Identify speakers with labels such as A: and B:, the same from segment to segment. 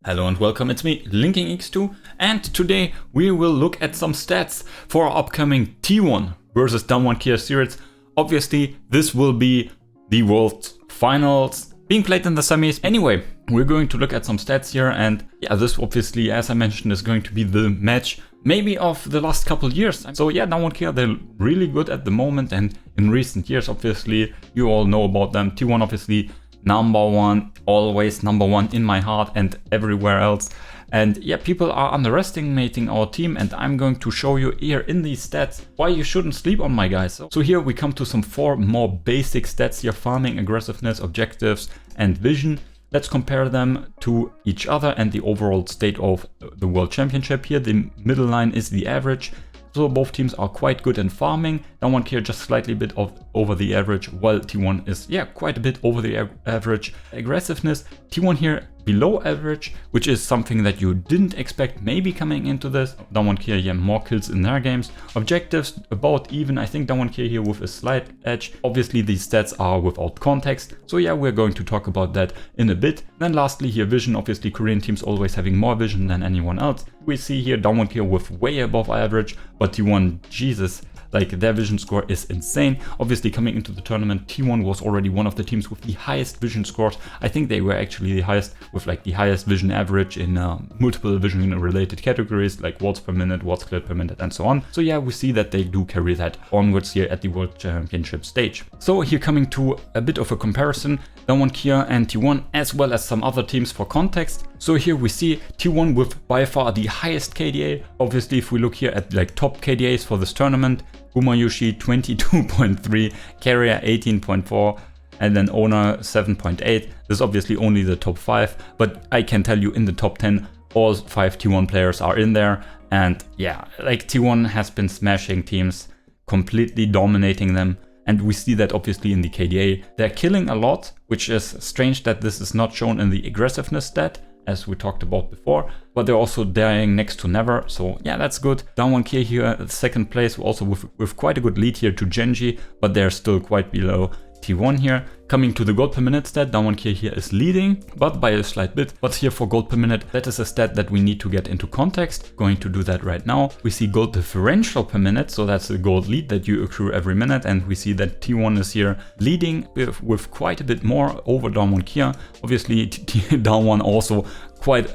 A: Hello and welcome, it's me, LinkingX2, and today we will look at some stats for our upcoming T1 versus Damwon Kia series. Obviously, this will be the World Finals being played in the semis. Anyway, we're going to look at some stats here, and yeah, this obviously, as I mentioned, is going to be the match maybe of the last couple years. So yeah, Damwon Kia, they're really good at the moment, and in recent years, obviously, you all know about them. T1 obviously #1, always #1 in my heart and everywhere else. And yeah, people are underestimating our team, and I'm going to show you here in these stats why you shouldn't sleep on my guys. So here we come to some 4 more basic stats here: farming, aggressiveness, objectives, and vision. Let's compare them to each other and the overall state of the World Championship here. The middle line is the average. So both teams are quite good in farming. Damwon Kia just slightly bit over the average, while T1 is quite a bit over the average. Aggressiveness, T1 here below average, which is something that you didn't expect maybe coming into this. Damwon Kia, more kills in their games. Objectives about even. I think Damwon Kia here with a slight edge. Obviously these stats are without context, so yeah, we're going to talk about that in a bit. Then lastly here, vision. Obviously Korean teams always having more vision than anyone else. We see here Damwon Kia with way above average, but T1, Jesus, like their vision score is insane. Obviously coming into the tournament, T1 was already one of the teams with the highest vision scores. I think they were actually the highest, with like the highest vision average in multiple vision related categories like watts per minute, watts cleared per minute, and so on. So yeah, we see that they do carry that onwards here at the World Championship stage. So here coming to a bit of a comparison, Damwon Kia and T1 as well as some other teams for context. So here we see T1 with by far the highest KDA. Obviously if we look here at like top KDAs for this tournament, Umayushi 22.3, Carrier 18.4, and then Owner 7.8. This is obviously only the top 5, but I can tell you in the top 10, all 5 T1 players are in there. And yeah, like T1 has been smashing teams, completely dominating them. And we see that obviously in the KDA. They're killing a lot, which is strange that this is not shown in the aggressiveness stat, as we talked about before, but they're also dying next to never, so yeah, that's good. Damwon Kia here at second place, also with quite a good lead here to GenG, but they're still quite below T1 here. Coming to the gold per minute stat, Damwon Kia here is leading, but by a slight bit. But here for gold per minute, that is a stat that we need to get into context. Going to do that right now. We see gold differential per minute, so that's the gold lead that you accrue every minute, and we see that T1 is here leading with quite a bit more over Damwon Kia. Obviously Damwon also quite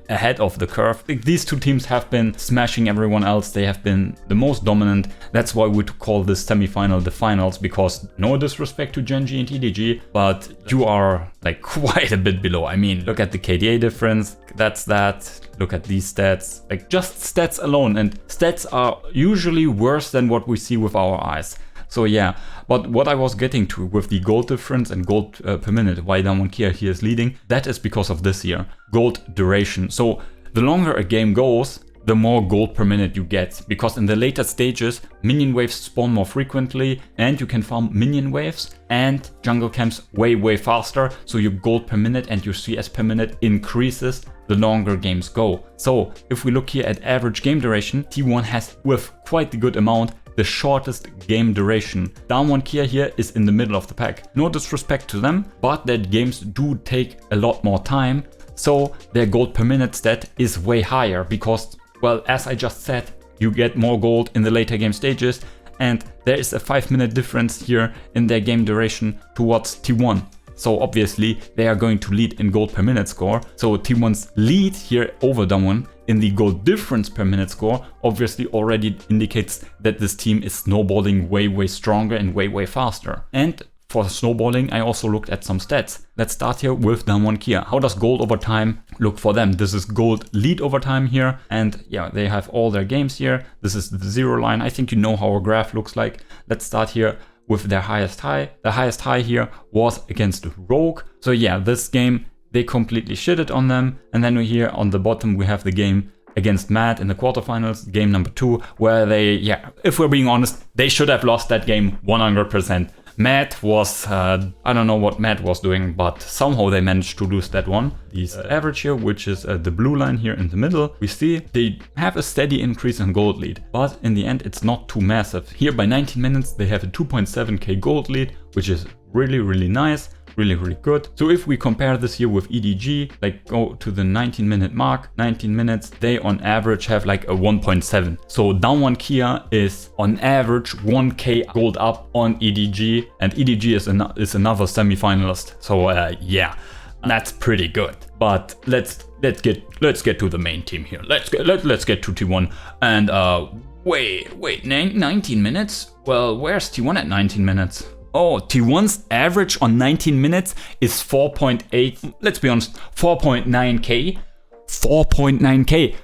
A: ahead of the curve. These two teams have been smashing everyone else. They have been the most dominant. That's why we call this semi-final the finals, because no disrespect to GenG and EDG, but you are like quite a bit below. I mean, look at the KDA difference, that's that. Look at these stats, like just stats alone, and stats are usually worse than what we see with our eyes. So yeah, but what I was getting to with the gold difference and gold per minute, why Damwon Kia here is leading, that is because of this here, gold duration. So the longer a game goes, the more gold per minute you get, because in the later stages, minion waves spawn more frequently, and you can farm minion waves and jungle camps way faster, so your gold per minute and your CS per minute increases the longer games go. So if we look here at average game duration, T1 has with quite a good amount the shortest game duration. Damwon Kia here is in the middle of the pack. No disrespect to them, but their games do take a lot more time, so their gold per minute stat is way higher because, well, as I just said, you get more gold in the later game stages, and there is a 5-minute difference here in their game duration towards T1. So obviously they are going to lead in gold per minute score. So T1's lead here over Damwon in the gold difference per minute score obviously already indicates that this team is snowballing way stronger and way faster. And for snowballing, I also looked at some stats. Let's start here with Damwon Kia. How does gold over time look for them? This is gold lead over time here, and yeah, they have all their games here. This is the 0 line. I think you know how a graph looks like. Let's start here with their highest high. The highest high here was against Rogue. So yeah, this game, they completely shitted on them. And then here on the bottom, we have the game against Mad in the quarterfinals, game number 2, where they, if we're being honest, they should have lost that game 100%. Mad was, I don't know what Mad was doing, but somehow they managed to lose that one. This average here, which is the blue line here in the middle, we see they have a steady increase in gold lead, but in the end it's not too massive. Here by 19 minutes they have a 2.7k gold lead, which is really nice. really, really good. So if we compare this here with EDG, like go to the 19-minute mark, 19 minutes, they on average have like a 1.7. So Down One Kia is on average 1k gold up on EDG, and EDG is another semi-finalist. So yeah, that's pretty good. But let's get to the main team here. Let's get to T1 and wait, 19 minutes? Well, where's T1 at 19 minutes? Oh, T1's average on 19 minutes is 4.8, let's be honest, 4.9k. 4.9k.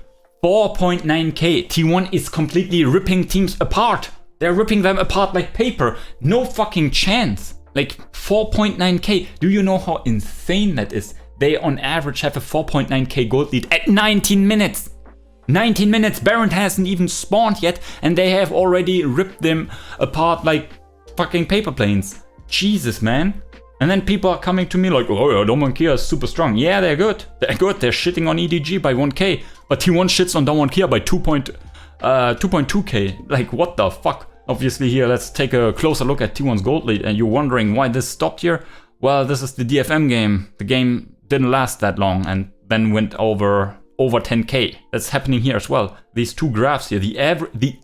A: 4.9k. T1 is completely ripping teams apart. They're ripping them apart like paper. No fucking chance. Like 4.9k. Do you know how insane that is? They on average have a 4.9k gold lead at 19 minutes. 19 minutes, Beryl hasn't even spawned yet and they have already ripped them apart like fucking paper planes. Jesus, man. And then people are coming to me like, oh yeah, Down One Kia is super strong. Yeah, they're good. They're good. They're shitting on EDG by 1k. But T1 shits on Down One Kia by 2.2k. Like, what the fuck? Obviously here, let's take a closer look at T1's gold lead. And you're wondering why this stopped here? Well, this is the DFM game. The game didn't last that long and then went over 10k. That's happening here as well. These two graphs here, the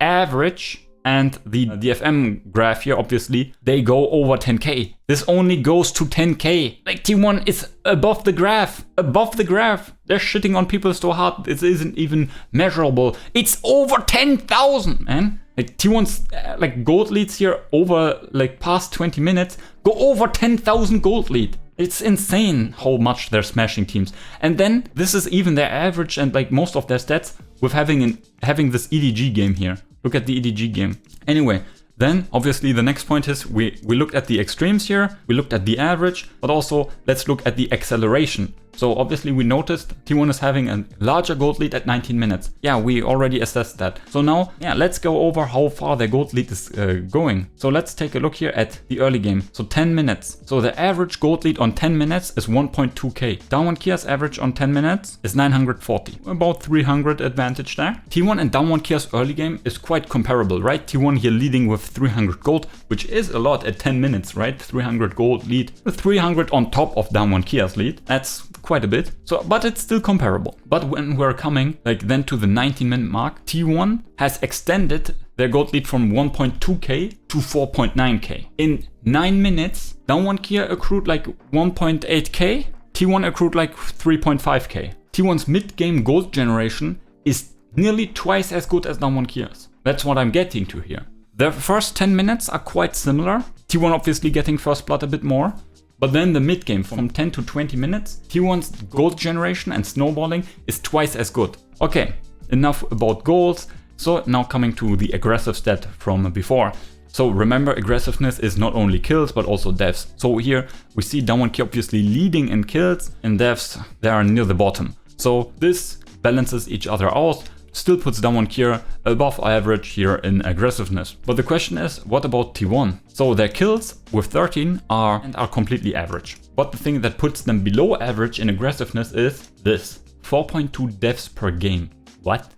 A: average and the DFM graph here, obviously, they go over 10k. This only goes to 10k. Like T1 is above the graph. Above the graph. They're shitting on people so hard, it isn't even measurable. It's over 10,000, man. Like T1's like gold leads here over like past 20 minutes go over 10,000 gold lead. It's insane how much they're smashing teams. And then this is even their average and like most of their stats with having this EDG game here. Look at the EDG game. Anyway, then obviously the next point is we looked at the extremes here, we looked at the average, but also let's look at the acceleration. So obviously we noticed T1 is having a larger gold lead at 19 minutes. Yeah, we already assessed that. So now, yeah, let's go over how far their gold lead is going. So let's take a look here at the early game. So 10 minutes. So the average gold lead on 10 minutes is 1.2k. Down One Kia's average on 10 minutes is 940. About 300 advantage there. T1 and Down One Kia's early game is quite comparable, right? T1 here leading with 300 gold, which is a lot at 10 minutes, right? 300 gold lead. 300 on top of Down One Kia's lead. That's quite a bit. So, but it's still comparable. But when we're coming like then to the 19-minute mark, T1 has extended their gold lead from 1.2k to 4.9k. In 9 minutes, Down One Kia accrued like 1.8k, T1 accrued like 3.5k. T1's mid-game gold generation is nearly twice as good as Down One Kia's. That's what I'm getting to here. The first 10 minutes are quite similar. T1 obviously getting first blood a bit more. But then the mid game from 10 to 20 minutes, T1's gold generation and snowballing is twice as good. Okay, enough about goals. So now coming to the aggressive stat from before. So remember, aggressiveness is not only kills but also deaths. So here we see Down One Kia obviously leading in kills, and deaths they are near the bottom. So this balances each other out. Still puts Down One Kia above average here in aggressiveness. But the question is, what about T1? So their kills with 13 are completely average. But the thing that puts them below average in aggressiveness is this. 4.2 deaths per game. What?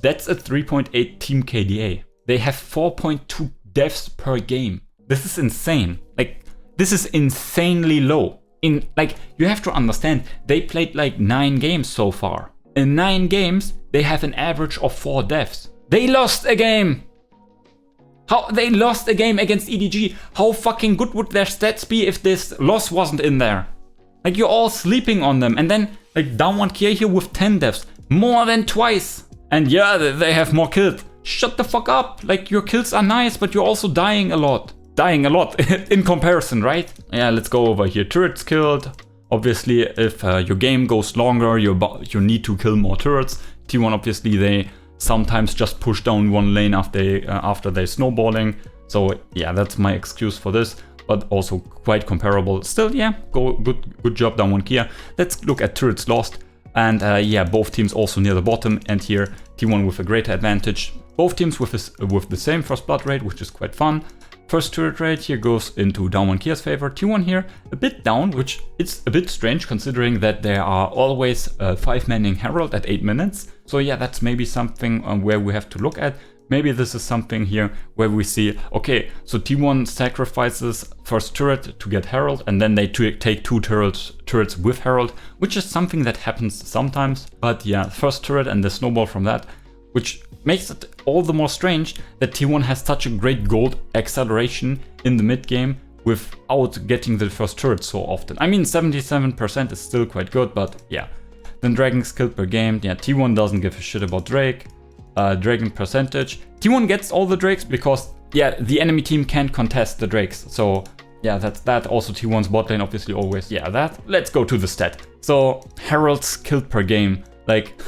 A: That's a 3.8 team KDA. They have 4.2 deaths per game. This is insane. Like, this is insanely low. Like, you have to understand, they played like 9 games so far. In 9 games, they have an average of 4 deaths. They lost a game! How they lost a game against EDG? How fucking good would their stats be if this loss wasn't in there? Like, you're all sleeping on them, and then like Down One Kia here with 10 deaths. More than twice! And yeah, they have more kills. Shut the fuck up! Like, your kills are nice, but you're also dying a lot. Dying a lot in comparison, right? Yeah, let's go over here. Turrets killed. Obviously, if your game goes longer, you need to kill more turrets. T1 obviously they sometimes just push down one lane after they're snowballing. So yeah, that's my excuse for this, but also quite comparable. Still, yeah, good job Down One Kia. Let's look at turrets lost, and yeah, both teams also near the bottom, and here T1 with a greater advantage. Both teams with the same first blood rate, which is quite fun. First turret rate here goes into Down One Kia's favor. T1 here a bit down, which it's a bit strange considering that there are always 5-manning Herald at 8 minutes. So yeah, that's maybe something where we have to look at. maybe this is something here where we see, okay, so T1 sacrifices first turret to get Herald, and then they take 2 turrets with Herald, which is something that happens sometimes. But yeah, first turret and the snowball from that, which makes it all the more strange that T1 has such a great gold acceleration in the mid game without getting the first turret so often. I mean, 77% is still quite good, but yeah. Then Dragon's killed per game. Yeah, T1 doesn't give a shit about Drake. Dragon percentage. T1 gets all the Drakes because, yeah, the enemy team can't contest the Drakes. So yeah, that's that. Also T1's bot lane obviously always, yeah, that. Let's go to the stat. So Heralds killed per game. Like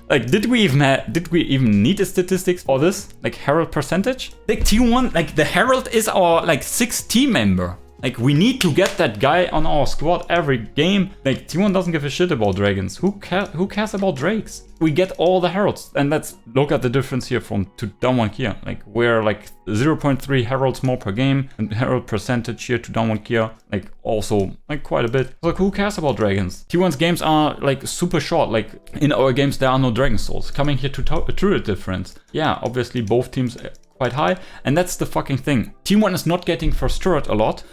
A: did we even need a statistics for this? Like Herald percentage? Like T1, like the Herald is our like 6th team member. Like we need to get that guy on our squad every game. Like T1 doesn't give a shit about dragons. Who cares about drakes? We get all the heralds, and let's look at the difference here from to down 1 gear. Like we're like 0.3 heralds more per game, and herald percentage here to down 1 gear, like also like quite a bit. Like who cares about dragons? T1's games are like super short. Like in our games there are no dragon souls. Coming here to turret difference. Yeah, obviously both teams quite high, and that's the fucking thing. T1 is not getting first turret a lot,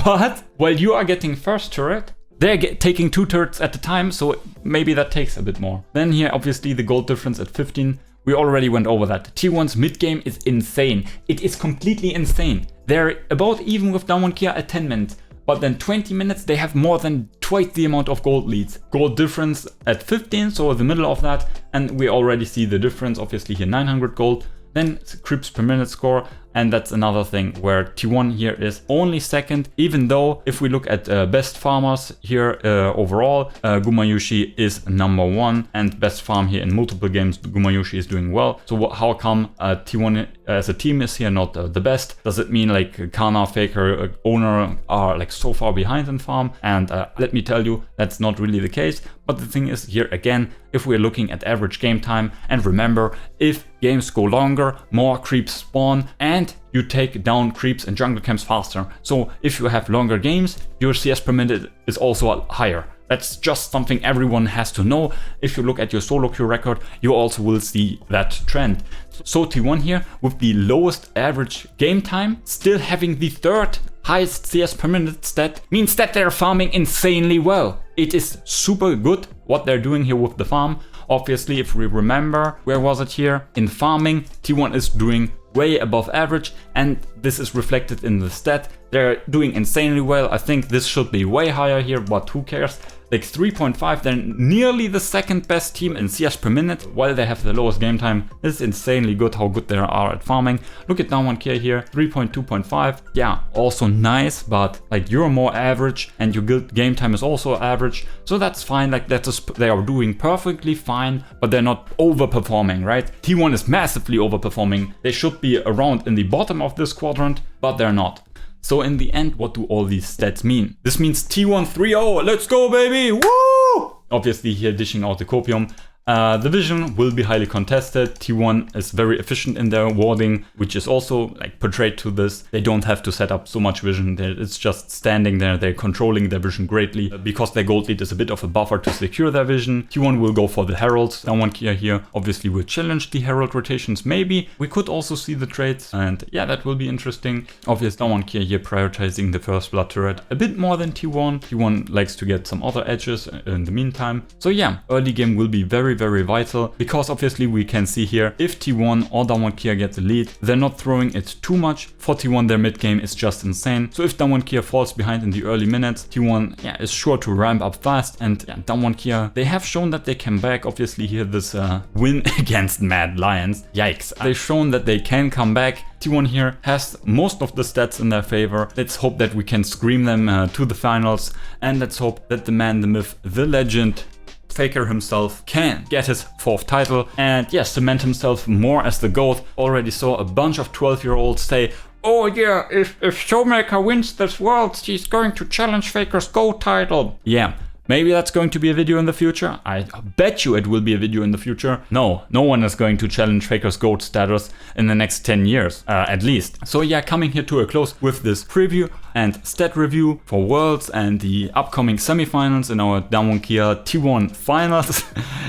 A: but while you are getting first turret, they're taking 2 turrets at a time, so maybe that takes a bit more. Then here, obviously, the gold difference at 15. We already went over that. T1's mid game is insane. It is completely insane. They're about even with down 1 gear at 10 minutes, but then 20 minutes, they have more than twice the amount of gold leads. Gold difference at 15, so the middle of that, and we already see the difference, obviously here 900 gold. Then creeps per minute score, and that's another thing where T1 here is only second, even though if we look at best farmers here overall, Gumayusi is number 1, and best farm here in multiple games, Gumayusi is doing well. So how come T1 as a team is here not the best? Does it mean like Canna, Faker, Owner are like so far behind in farm? And let me tell you, that's not really the case. But the thing is here again, if we're looking at average game time, and remember, if games go longer, more creeps spawn, and you take down creeps and jungle camps faster. So if you have longer games, your CS per minute is also higher. That's just something everyone has to know. If you look at your solo queue record, you also will see that trend. So T1 here with the lowest average game time, still having the 3rd highest CS per minute stat, means that they're farming insanely well. It is super good what they're doing here with the farm. Obviously, if we remember, where was it here? In farming, T1 is doing way above average, and this is reflected in the stat. They're doing insanely well. I think this should be way higher here, but who cares? Like 3.5, they're nearly the 2nd best team in CS per minute, while they have the lowest game time. This is insanely good how good they are at farming. Look at down 1 gear here, 3.2.5. Yeah, also nice, but like you're more average, and your game time is also average, so that's fine. Like they are doing perfectly fine, but they're not overperforming, right? T1 is massively overperforming. They should be around in the bottom of this quadrant, but they're not. So in the end, what do all these stats mean? This means T1 3-0, let's go baby, woo! Obviously here dishing out the copium. The vision will be highly contested. T1 is very efficient in their warding, which is also like portrayed to this. They don't have to set up so much vision. It's just standing there. They're controlling their vision greatly because their gold lead is a bit of a buffer to secure their vision. T1 will go for the heralds. Down 1 gear here obviously will challenge the herald rotations. Maybe we could also see the trades, and yeah, that will be interesting. Obviously down 1 gear here prioritizing the first blood turret a bit more than T1. T1 likes to get some other edges in the meantime. So yeah, early game will be very vital, because obviously we can see here if T1 or down 1 gear get the lead, they're not throwing it too much. For T1 their mid game is just insane. So if down 1 gear falls behind in the early minutes, T1 is sure to ramp up fast, and down 1 gear they have shown that they can back. Obviously here this win against Mad Lions, yikes, they've shown that they can come back. T1 here has most of the stats in their favor. Let's hope that we can scream them to the finals, and let's hope that the man, the myth, the legend, Faker himself can get his 4th title and yes, cement himself more as the GOAT. Already saw a bunch of 12-year-olds say, oh yeah, if ShowMaker wins this world, he's going to challenge Faker's GOAT title. Yeah, Maybe that's going to be a video in the future. I bet you it will be a video in the future. No one is going to challenge Faker's GOAT status in the next 10 years, at least. So yeah, coming here to a close with this preview and stat review for Worlds and the upcoming semifinals in our Damwon T1 finals.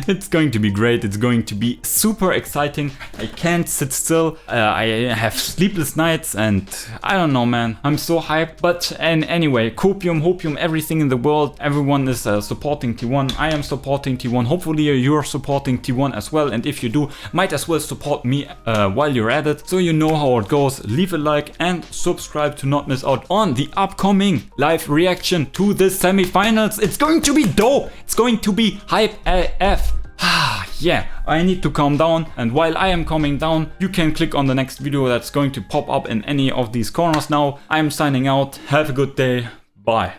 A: It's going to be great. It's going to be super exciting. I can't sit still. I have sleepless nights and I don't know, man. I'm so hyped. But anyway, hopium, everything in the world. Everyone is supporting T1. I am supporting T1. Hopefully you're supporting T1 as well. And if you do, might as well support me while you're at it. So you know how it goes. Leave a like and subscribe to not miss out on the upcoming live reaction to the semifinals. It's going to be dope. It's going to be hype AF. Yeah, I need to calm down, and while I am calming down, you can click on the next video that's going to pop up in any of these corners now. I'm signing out. Have a good day. Bye.